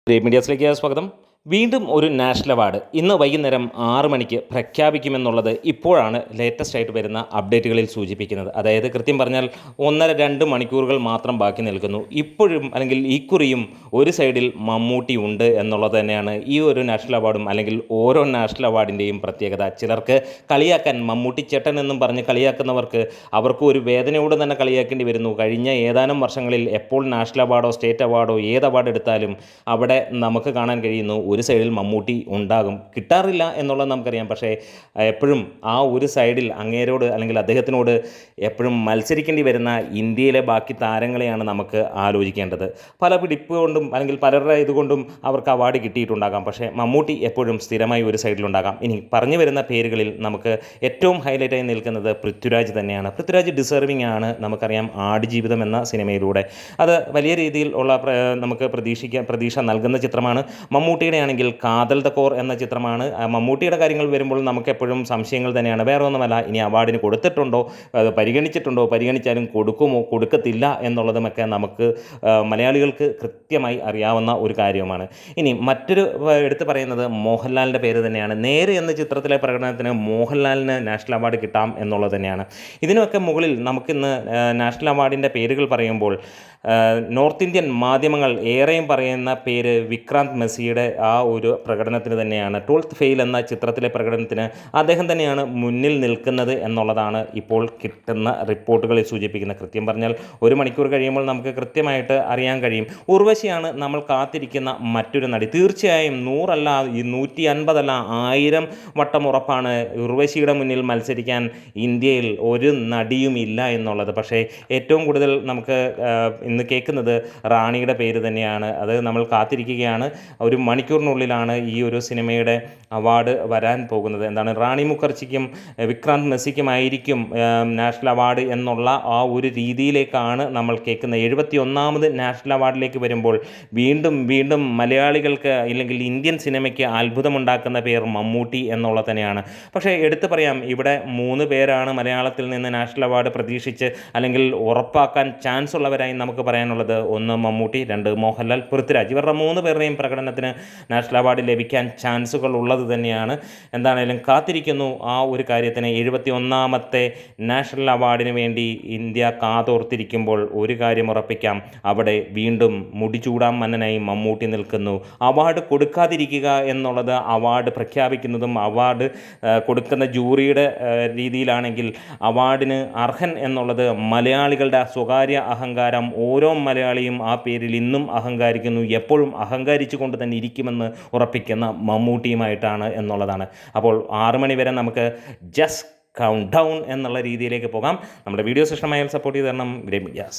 Great മീഡിയാസിലേക്ക് സ്വാഗതം. വീണ്ടും ഒരു നാഷണൽ അവാർഡ് ഇന്ന് വൈകുന്നേരം 6 മണിക്ക് പ്രഖ്യാപിക്കുമെന്നുള്ളത് ഇപ്പോഴാണ് ലേറ്റസ്റ്റ് ആയിട്ട് വരുന്ന അപ്ഡേറ്റുകളിൽ സൂചിപ്പിക്കുന്നത്. അതായത് കൃത്യം പറഞ്ഞാൽ 1.5-2 മണിക്കൂറുകൾ മാത്രം ബാക്കി നിൽക്കുന്നു. ഇപ്പോഴും അല്ലെങ്കിൽ ഇക്കുറിയും ഒരു സൈഡിൽ മമ്മൂട്ടി ഉണ്ട് എന്നുള്ളത് തന്നെയാണ് ഈ ഒരു നാഷണൽ അവാർഡും അല്ലെങ്കിൽ ഓരോ നാഷണൽ അവാർഡിൻ്റെയും പ്രത്യേകത. ചിലർക്ക് കളിയാക്കാൻ മമ്മൂട്ടി ചേട്ടൻ എന്നും പറഞ്ഞ് കളിയാക്കുന്നവർക്ക് അവർക്ക് ഒരു വേദനയോട് തന്നെ കളിയാക്കേണ്ടി വരുന്നു. കഴിഞ്ഞ ഏതാനും വർഷങ്ങളിൽ എപ്പോൾ നാഷണൽ അവാർഡോ സ്റ്റേറ്റ് അവാർഡോ ഏത് അവാർഡ് എടുത്താലും അവിടെ നമുക്ക് കാണാൻ കഴിയുന്നു ഒരു സൈഡിൽ മമ്മൂട്ടി ഉണ്ടാകും. കിട്ടാറില്ല എന്നുള്ളത് നമുക്കറിയാം. പക്ഷേ എപ്പോഴും ആ ഒരു സൈഡിൽ അങ്ങേരോട് അല്ലെങ്കിൽ അദ്ദേഹത്തിനോട് എപ്പോഴും മത്സരിക്കേണ്ടി വരുന്ന ഇന്ത്യയിലെ ബാക്കി താരങ്ങളെയാണ് നമുക്ക് ആലോചിക്കേണ്ടത്. പല പിടിപ്പ് കൊണ്ടും അല്ലെങ്കിൽ പലരുടെ ഇതുകൊണ്ടും അവർക്ക് അവാർഡ് കിട്ടിയിട്ടുണ്ടാകാം. പക്ഷേ മമ്മൂട്ടി എപ്പോഴും സ്ഥിരമായി ഒരു സൈഡിലുണ്ടാകാം. ഇനി പറഞ്ഞു വരുന്ന പേരുകളിൽ നമുക്ക് ഏറ്റവും ഹൈലൈറ്റായി നിൽക്കുന്നത് പൃഥ്വിരാജ് തന്നെയാണ്. പൃഥ്വിരാജ് ഡിസേർവിംഗ് ആണ്. നമുക്കറിയാം ആടുജീവിതം എന്ന സിനിമയിലൂടെ അത് വലിയ രീതിയിൽ ഉള്ള നമുക്ക് പ്രതീക്ഷ നൽകുന്ന ചിത്രമാണ്. മമ്മൂട്ടിയുടെ ആണെങ്കിൽ കാതൽ ദ കോർ എന്ന ചിത്രമാണ്. മമ്മൂട്ടിയുടെ കാര്യങ്ങൾ വരുമ്പോൾ നമുക്ക് എപ്പോഴും സംശയങ്ങൾ തന്നെയാണ്. വേറെ ഒന്നുമല്ല, ഇനി അവാർഡിന് കൊടുത്തിട്ടുണ്ടോ, അത് പരിഗണിച്ചിട്ടുണ്ടോ, പരിഗണിച്ചാലും കൊടുക്കുമോ കൊടുക്കത്തില്ല എന്നുള്ളതുമൊക്കെ നമുക്ക് മലയാളികൾക്ക് കൃത്യമായി അറിയാവുന്ന ഒരു കാര്യമാണ്. ഇനി മറ്റൊരു എടുത്ത് പറയുന്നത് മോഹൻലാലിൻ്റെ പേര് തന്നെയാണ്. നേര് എന്ന ചിത്രത്തിലെ പ്രകടനത്തിന് മോഹൻലാലിന് നാഷണൽ അവാർഡ് കിട്ടാം എന്നുള്ളത് തന്നെയാണ്. ഇതിനൊക്കെ മുകളിൽ നമുക്കിന്ന് നാഷണൽ അവാർഡിൻ്റെ പേരുകൾ പറയുമ്പോൾ നോർത്ത് ഇന്ത്യൻ മാധ്യമങ്ങൾ ഏറെയും പറയുന്ന പേര് വിക്രാന്ത് മെസ്സിയുടെ ആ ഒരു പ്രകടനത്തിന് തന്നെയാണ്. 12th ഫെയിൽ എന്ന ചിത്രത്തിലെ പ്രകടനത്തിന് അദ്ദേഹം തന്നെയാണ് മുന്നിൽ നിൽക്കുന്നത് എന്നുള്ളതാണ് ഇപ്പോൾ കിട്ടുന്ന റിപ്പോർട്ടുകളിൽ സൂചിപ്പിക്കുന്നത്. കൃത്യം പറഞ്ഞാൽ 1 മണിക്കൂർ കഴിയുമ്പോൾ നമുക്ക് കൃത്യമായിട്ട് അറിയാൻ കഴിയും. ഉർവശിയാണ് നമ്മൾ കാത്തിരിക്കുന്ന മറ്റൊരു നടി. തീർച്ചയായും 100 അല്ല 150 അല്ല 1000 വട്ടം ഉറപ്പാണ് ഉർവശിയുടെ മുന്നിൽ മത്സരിക്കാൻ ഇന്ത്യയിൽ ഒരു നടിയുമില്ല എന്നുള്ളത്. പക്ഷേ ഏറ്റവും കൂടുതൽ നമുക്ക് ഇന്ന് കേൾക്കുന്നത് റാണിയുടെ പേര് തന്നെയാണ്. അത് നമ്മൾ കാത്തിരിക്കുകയാണ്. 1 മണിക്കൂറിനുള്ളിലാണ് ഈ ഒരു സിനിമയുടെ അവാർഡ് വരാൻ പോകുന്നത്. എന്താണ്, റാണി മുഖർജിക്കും വിക്രാന്ത് മെസ്സിക്കുമായിരിക്കും നാഷണൽ അവാർഡ് എന്നുള്ള ആ ഒരു രീതിയിലേക്കാണ് നമ്മൾ കേൾക്കുന്നത്. 71ാമത് നാഷണൽ അവാർഡിലേക്ക് വരുമ്പോൾ വീണ്ടും വീണ്ടും മലയാളികൾക്ക് ഇല്ലെങ്കിൽ ഇന്ത്യൻ സിനിമയ്ക്ക് അത്ഭുതമുണ്ടാക്കുന്ന പേർ മമ്മൂട്ടി എന്നുള്ളത് തന്നെയാണ്. പക്ഷേ എടുത്തു പറയാം, ഇവിടെ 3 പേരാണ് മലയാളത്തിൽ നിന്ന് നാഷണൽ അവാർഡ് പ്രതീക്ഷിച്ച് അല്ലെങ്കിൽ ഉറപ്പാക്കാൻ ചാൻസ് ഉള്ളവരായി നമുക്ക് പറയാനുള്ളത്. 1 മമ്മൂട്ടി, 2 മോഹൻലാൽ, പൃഥ്വിരാജ്. ഇവരുടെ 3 പേരുടെയും പ്രകടനത്തിന് നാഷണൽ അവാർഡ് ലഭിക്കാൻ ചാൻസുകൾ ഉള്ളത് തന്നെയാണ്. എന്താണേലും കാത്തിരിക്കുന്നു ആ ഒരു കാര്യത്തിന്. 71ാമത്തെ നാഷണൽ അവാർഡിന് വേണ്ടി ഇന്ത്യ കാതോർത്തിരിക്കുമ്പോൾ ഒരു കാര്യം ഉറപ്പിക്കാം, അവിടെ വീണ്ടും മുടിചൂടാം മന്നനായി മമ്മൂട്ടി നിൽക്കുന്നു. അവാർഡ് കൊടുക്കാതിരിക്കുക എന്നുള്ളത് അവാർഡ് പ്രഖ്യാപിക്കുന്നതും അവാർഡ് കൊടുക്കുന്ന ജൂറിയുടെ രീതിയിലാണെങ്കിൽ അവാർഡിന് അർഹൻ എന്നുള്ളത് മലയാളികളുടെ സ്വകാര്യ അഹങ്കാരം. ഓരോ മലയാളിയും ആ പേരിൽ ഇന്നും അഹങ്കാരിക്കുന്നു. എപ്പോഴും അഹങ്കാരിച്ചു കൊണ്ട് തന്നെ ഇരിക്കുമെന്ന് ഉറപ്പിക്കുന്ന മമ്മൂട്ടിയുമായിട്ടാണ് എന്നുള്ളതാണ്. അപ്പോൾ 6 മണി വരെ നമുക്ക് ജസ്റ്റ് കൗണ്ട് ഡൗൺ എന്നുള്ള രീതിയിലേക്ക് പോകാം. നമ്മുടെ വീഡിയോസ് ഇഷ്ടമായാൽ സപ്പോർട്ട് ചെയ്ത് തരണം. Great medias.